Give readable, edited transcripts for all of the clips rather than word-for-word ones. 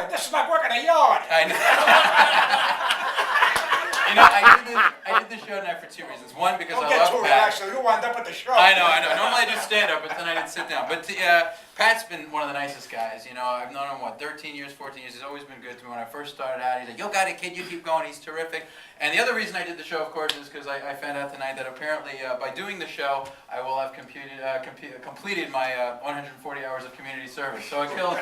working. This is like working a yard. I know. You know, I did the show tonight for two reasons. One, because I love Pat. Actually, you wound up at the show. I know. Normally I do stand-up, but tonight I did sit down. But Pat's been one of the nicest guys. You know, I've known him, 13 years, 14 years. He's always been good to me. When I first started out, he's like, "You got it, kid. You keep going. He's terrific." And the other reason I did the show, of course, is because I found out tonight that apparently by doing the show, I will have completed my 140 hours of community service. So I killed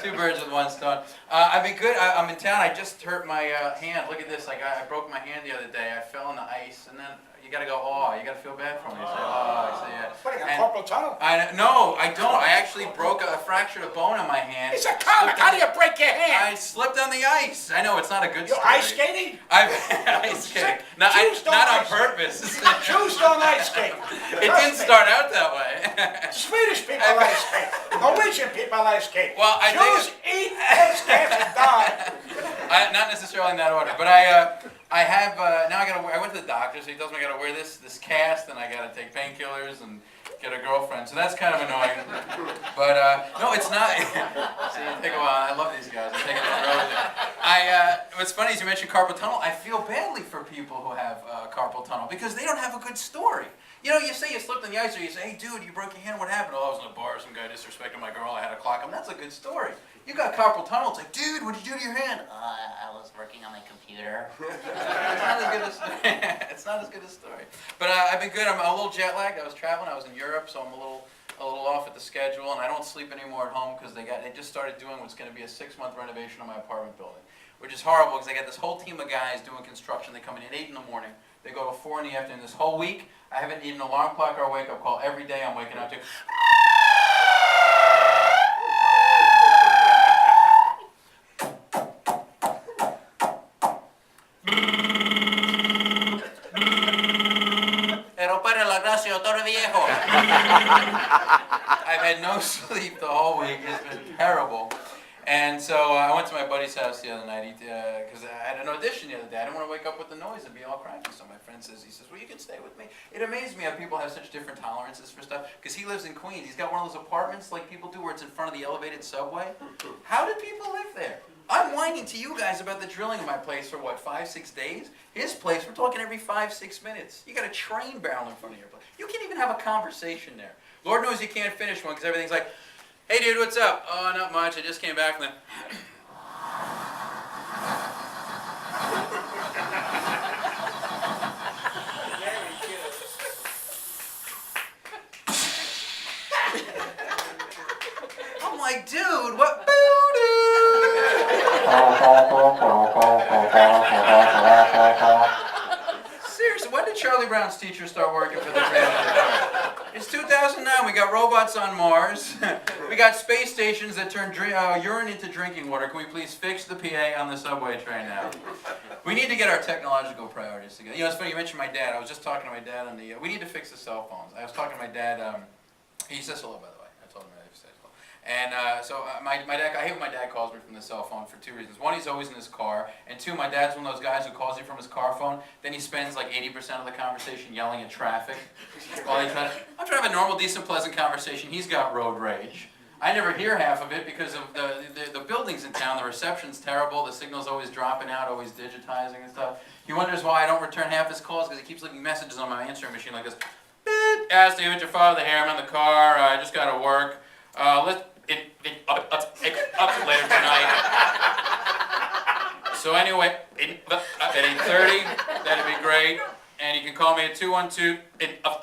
two birds with one stone. I've been good. I'm in town. I just hurt my hand. Look at this. Like I broke my hand the other day. I fell in the ice, and then you got to go, oh, you got to feel bad for me. You say, oh, I say, yeah. What, you got carpal tunnel? No, I don't. I actually fractured a bone in my hand. It's a comic. How do you break your hand? I slipped on the ice. I know, it's not a good story. You're ice skating? I've ice skating. Not on purpose. Jews don't ice skate. It didn't start out that way. Swedish people ice skate. Norwegian people ice skate. Well, Jews eat ice skates and die. Not necessarily in that order, but I have now I went to the doctor, so he tells me I gotta wear this cast, and I gotta take painkillers and get a girlfriend. So that's kind of annoying. But no, it's not. See, it take a while. I love these guys. I'm taking them early. What's funny is you mentioned carpal tunnel. I feel badly for people who have carpal tunnel because they don't have a good story. You know, you say you slipped on the ice, or you say, "Hey, dude, you broke your hand. What happened?" "Oh, I was in a bar. Some guy disrespected my girl. I had to clock him." That's a good story. You got carpal tunnel. It's like, dude, what did you do to your hand? I was working on my computer. It's not as good a story. It's not as good a story. But I've been good. I'm a little jet lagged. I was traveling. I was in Europe, so I'm a little off at the schedule, and I don't sleep anymore at home because they just started doing what's going to be a 6-month renovation on my apartment building, which is horrible because they got this whole team of guys doing construction. They come in at 8 in the morning. They go to 4 in the afternoon. This whole week, I haven't needed an alarm clock or a wake-up call. Every day I'm waking up to... I've had no sleep the whole week. It's been terrible. And so I went to my buddy's house the other night because I had an audition the other day. I didn't want to wake up with the noise and be all cranky. So my friend says, well, you can stay with me. It amazed me how people have such different tolerances for stuff. Because he lives in Queens. He's got one of those apartments like people do where it's in front of the elevated subway. How do people live there? I'm whining to you guys about the drilling in my place for what, 5-6 days? His place, we're talking every 5-6 minutes. You got a train barrel in front of your place. You can't even have a conversation there. Lord knows you can't finish one because everything's like, "Hey dude, what's up?" "Oh, not much. I just came back from the..." I'm like, dude, what? Seriously, when did Charlie Brown's teacher start working for the radio? It's 2009. We got robots on Mars. We got space stations that turn urine into drinking water. Can we please fix the PA on the subway train now? We need to get our technological priorities together. You know, it's funny, you mentioned my dad. I was just talking to my dad on the... we need to fix the cell phones. I was talking to my dad. He says hello, by the way. I told him he says hello. And so my dad... I hate when my dad calls me from the cell phone for 2 reasons. One, he's always in his car. And 2, my dad's one of those guys who calls you from his car phone. Then he spends like 80% of the conversation yelling at traffic. While I'm trying to have a normal, decent, pleasant conversation. He's got road rage. I never hear half of it because of the buildings in town. The reception's terrible. The signal's always dropping out, always digitizing and stuff. He wonders why I don't return half his calls because he keeps leaving messages on my answering machine like this. "Beep, asked you with your father here. I'm in the car. I just got to work. Let's up later tonight." So anyway, at 8:30, that'd be great. And you can call me at 212. Of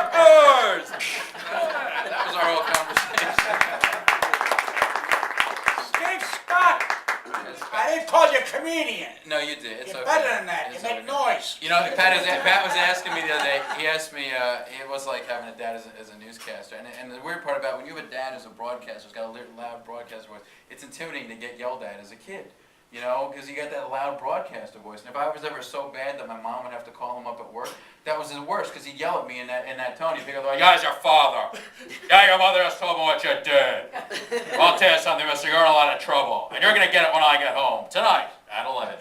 course. That was our whole conversation. Steve Scott! I didn't call you a comedian. No, you did. You're better than that. You make noise. You know, Pat was asking me the other day. He asked me, it was like having a dad as a newscaster. And the weird part about when you have a dad as a broadcaster, who's got a loud broadcaster voice, it's intimidating to get yelled at as a kid. You know, because you got that loud broadcaster voice. And if I was ever so bad that my mom would have to call him up at work, that was the worst, because he'd yell at me in that tone. He'd be like, "Guy's your father. Yeah, your mother has told me what you did. I'll tell you something, mister, you're in a lot of trouble. And you're going to get it when I get home. Tonight, at 11.